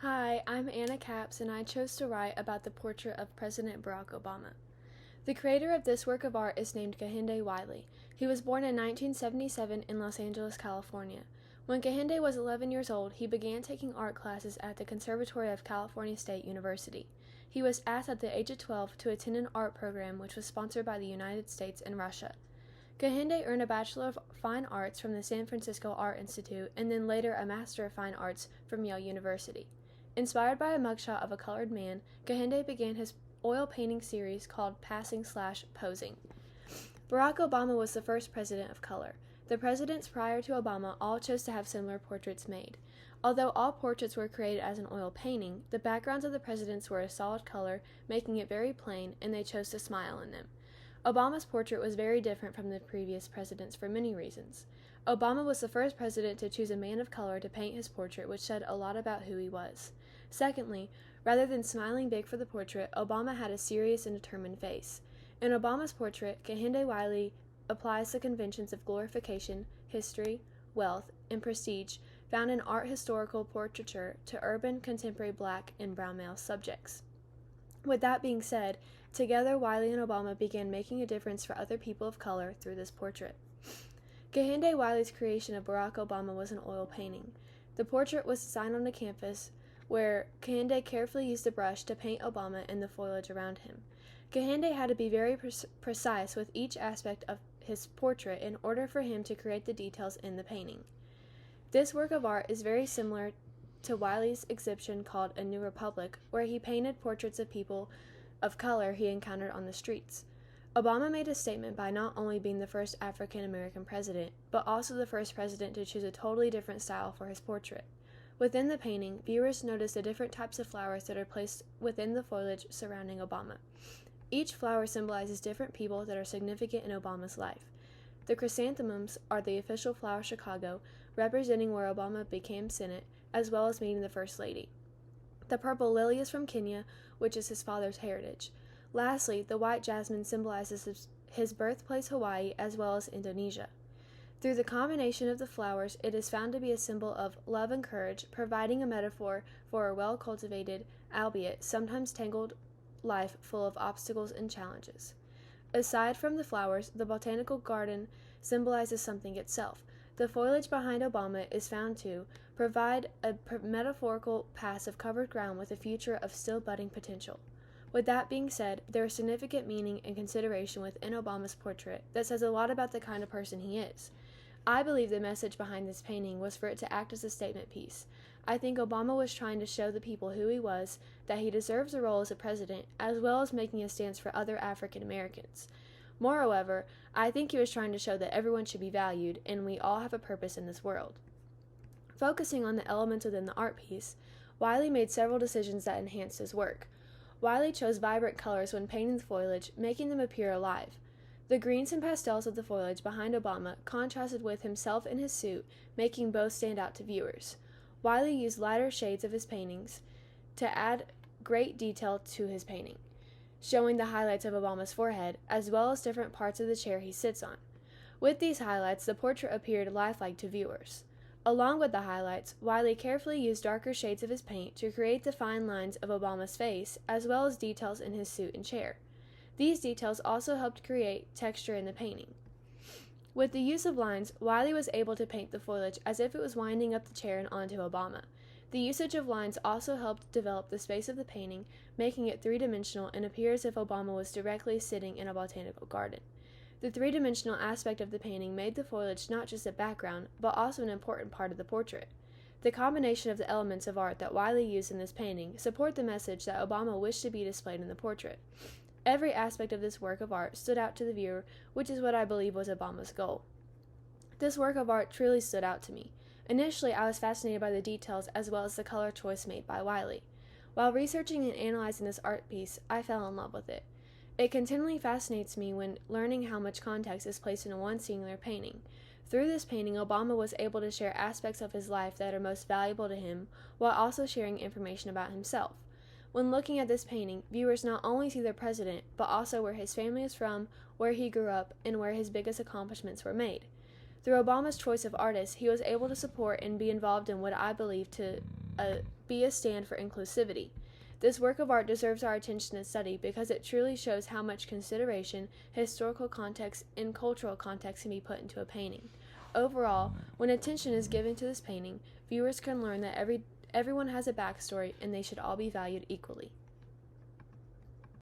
Hi, I'm Anna Capps, and I chose to write about the portrait of President Barack Obama. The creator of this work of art is named Kehinde Wiley. He was born in 1977 in Los Angeles, California. When Kehinde was 11 years old, he began taking art classes at the Conservatory of California State University. He was asked at the age of 12 to attend an art program which was sponsored by the United States and Russia. Kehinde earned a Bachelor of Fine Arts from the San Francisco Art Institute and then later a Master of Fine Arts from Yale University. Inspired by a mugshot of a colored man, Kehinde began his oil painting series called Passing/Posing. Barack Obama was the first president of color. The presidents prior to Obama all chose to have similar portraits made. Although all portraits were created as an oil painting, the backgrounds of the presidents were a solid color, making it very plain, and they chose to smile in them. Obama's portrait was very different from the previous presidents for many reasons. Obama was the first president to choose a man of color to paint his portrait, which said a lot about who he was. Secondly, rather than smiling big for the portrait, Obama had a serious and determined face. In Obama's portrait, Kehinde Wiley applies the conventions of glorification, history, wealth, and prestige found in art historical portraiture to urban, contemporary black and brown male subjects. With that being said, together Wiley and Obama began making a difference for other people of color through this portrait. Kehinde Wiley's creation of Barack Obama was an oil painting. The portrait was designed on a canvas where Kehinde carefully used a brush to paint Obama and the foliage around him. Kehinde had to be very precise with each aspect of his portrait in order for him to create the details in the painting. This work of art is very similar to Wiley's exhibition called A New Republic, where he painted portraits of people of color he encountered on the streets. Obama made a statement by not only being the first African American president, but also the first president to choose a totally different style for his portrait. Within the painting, viewers notice the different types of flowers that are placed within the foliage surrounding Obama. Each flower symbolizes different people that are significant in Obama's life. The chrysanthemums are the official flower of Chicago, representing where Obama became Senate, as well as meeting the First Lady. The purple lily is from Kenya, which is his father's heritage. Lastly, the white jasmine symbolizes his birthplace Hawaii, as well as Indonesia. Through the combination of the flowers, it is found to be a symbol of love and courage, providing a metaphor for a well-cultivated, albeit sometimes tangled, life full of obstacles and challenges. Aside from the flowers, the botanical garden symbolizes something itself. The foliage behind Obama is found to provide a metaphorical path of covered ground with a future of still budding potential. With that being said, there is significant meaning and consideration within Obama's portrait that says a lot about the kind of person he is. I believe the message behind this painting was for it to act as a statement piece. I think Obama was trying to show the people who he was, that he deserves a role as a president, as well as making a stance for other African Americans. Moreover, I think he was trying to show that everyone should be valued, and we all have a purpose in this world. Focusing on the elements within the art piece, Wiley made several decisions that enhanced his work. Wiley chose vibrant colors when painting the foliage, making them appear alive. The greens and pastels of the foliage behind Obama contrasted with himself in his suit, making both stand out to viewers. Wiley used lighter shades of his paintings to add great detail to his painting, showing the highlights of Obama's forehead, as well as different parts of the chair he sits on. With these highlights, the portrait appeared lifelike to viewers. Along with the highlights, Wiley carefully used darker shades of his paint to create the fine lines of Obama's face, as well as details in his suit and chair. These details also helped create texture in the painting. With the use of lines, Wiley was able to paint the foliage as if it was winding up the chair and onto Obama. The usage of lines also helped develop the space of the painting, making it three-dimensional and appear as if Obama was directly sitting in a botanical garden. The three-dimensional aspect of the painting made the foliage not just a background, but also an important part of the portrait. The combination of the elements of art that Wiley used in this painting support the message that Obama wished to be displayed in the portrait. Every aspect of this work of art stood out to the viewer, which is what I believe was Obama's goal. This work of art truly stood out to me. Initially, I was fascinated by the details as well as the color choice made by Wiley. While researching and analyzing this art piece, I fell in love with it. It continually fascinates me when learning how much context is placed in one singular painting. Through this painting, Obama was able to share aspects of his life that are most valuable to him, while also sharing information about himself. When looking at this painting, viewers not only see the president, but also where his family is from, where he grew up, and where his biggest accomplishments were made. Through Obama's choice of artists, he was able to support and be involved in what I believe to be a stand for inclusivity. This work of art deserves our attention and study because it truly shows how much consideration, historical context, and cultural context can be put into a painting. Overall, when attention is given to this painting, viewers can learn that everyone has a backstory and they should all be valued equally.